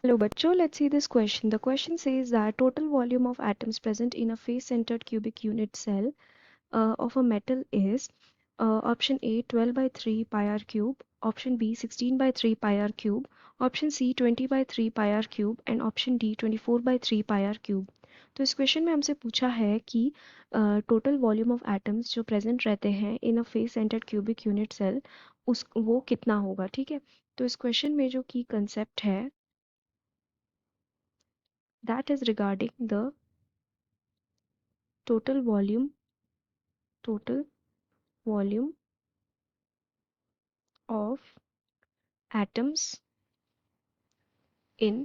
Hello bachcho, let's see this question. The question says that total volume of atoms present in a face-centered cubic unit cell of a metal is option A 12 by 3 pi r cube, option B 16 by 3 pi r cube, option C 20 by 3 pi r cube and option D 24 by 3 pi r cube. तो इस question में हमसे पूछा है कि total volume of atoms जो present रहते हैं in a face centred cubic unit cell उस वो कितना होगा, ठीक है। तो इस क्वेश्चन में जो की कंसेप्ट है that is regarding the total volume of atoms in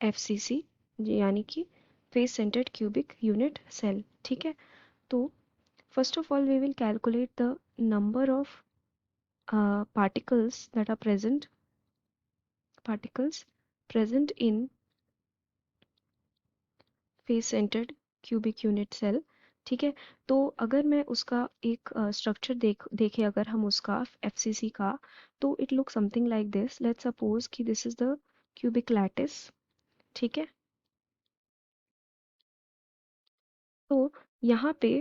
FCC यानी कि face centred cubic unit cell, ठीक है। तो first of all we will calculate the number of particles that are present in face centred cubic unit cell, ठीक है। तो अगर मैं उसका एक स्ट्रक्चर देखे अगर हम उसका एफसीसी का, तो it look something like this. Let's suppose कि this is the cubic lattice, ठीक है। तो यहाँ पे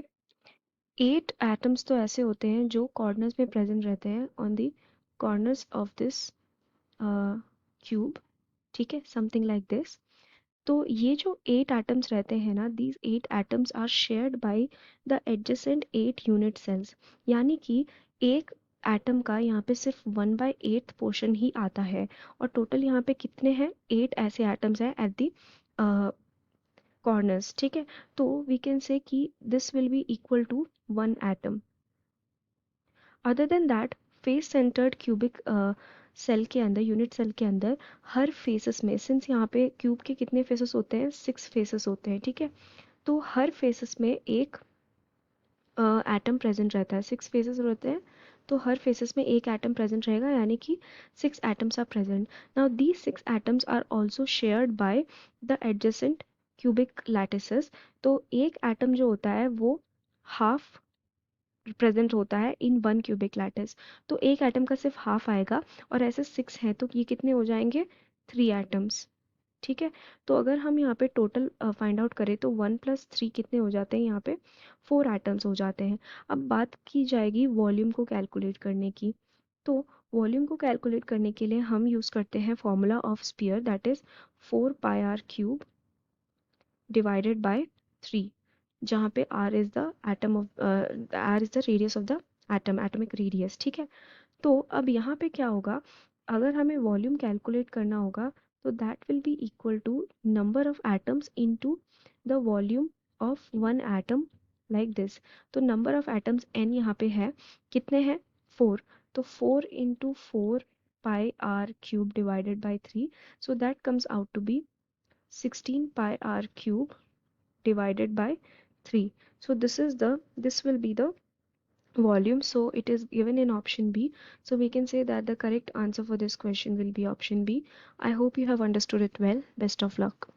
8 एटम्स तो ऐसे होते हैं जो कॉर्नर्स में प्रेजेंट रहते हैं on the corners of this cube, ठीक है, समथिंग लाइक दिस। तो ये जो 8 एटम्स रहते हैं ना, these 8 atoms are shared by the adjacent 8 unit cells, यानी कि एक एटम का यहाँ पे सिर्फ 1/8 पोर्शन ही आता है और टोटल यहाँ पे कितने हैं, 8 ऐसे एटम्स हैं एट दी कॉर्नर्स, ठीक है। तो वी कैन से कि this will be equal to 1 atom. Other than that face centred cubic cell के अंदर, यूनिट सेल के अंदर हर फेसेस में, सिंस यहाँ पे क्यूब के कितने फेसेस होते हैं, 6 फेसेस होते हैं, ठीक है। तो हर फेसेस में एक एटम प्रेजेंट रहता है, 6 फेसेस रहते हैं तो हर फेसेस में एक एटम प्रेजेंट रहेगा, यानी कि 6 atoms are present. Now these 6 atoms are also shared by the adjacent cubic lattices. तो एक एटम जो होता है वो हाफ प्रेजेंट होता है इन वन क्यूबिक लैटिस। तो एक एटम का सिर्फ हाफ आएगा और ऐसे 6 हैं तो ये कितने हो जाएंगे, 3 एटम्स, ठीक है। तो अगर हम यहाँ पे टोटल फाइंड आउट करें तो 1 + 3 कितने हो जाते हैं, यहाँ पे 4 एटम्स हो जाते हैं। अब बात की जाएगी वॉल्यूम को कैलकुलेट करने की। तो वॉल्यूम को कैलकुलेट करने के लिए हम यूज़ करते हैं formula of sphere, that is 4πr³ divided by 3, जहाँ पे r is the atom of r is the radius of the atom, atomic radius, ठीक है। तो अब यहाँ पे क्या होगा, अगर हमें वॉल्यूम कैलकुलेट करना होगा तो that will be equal to number of atoms into the volume of one atom, like this. तो नंबर ऑफ एटम्स n यहाँ पे है, कितने हैं, 4। तो 4 × 4πr³ divided by 3, so that comes out to be 16πr³ divided by 3. So this will be the volume. So it is given in option B. So we can say that the correct answer for this question will be option B. I hope you have understood it well. Best of luck.